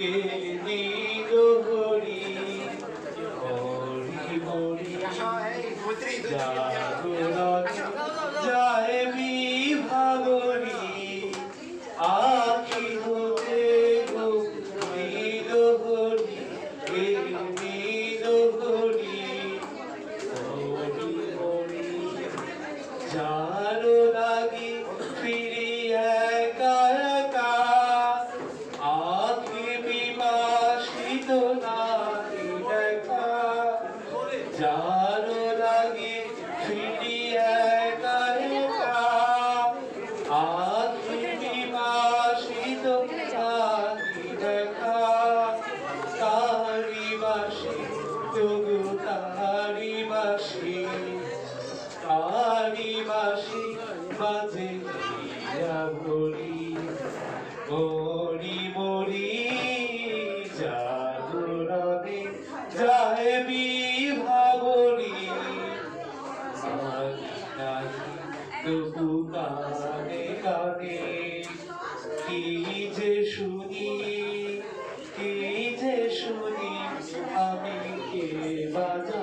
হরি হরি হরি যায় বিভাবরী আখি হতে নীল হরি নীল হরি হরি হরি যারো লাগি ফিরি একা একা আখি বিবাসিত নাহি দেখা যারো লাগি ফিরি একা একা আখি বিবাসিত নাহি দেখা তারি বাসি তবু তারি বাসি মাঝে ভরি মরি মরি জাগরণে যায় বিভাবরী তবু কানে কানে কি যে শুনি আমি কে বাজা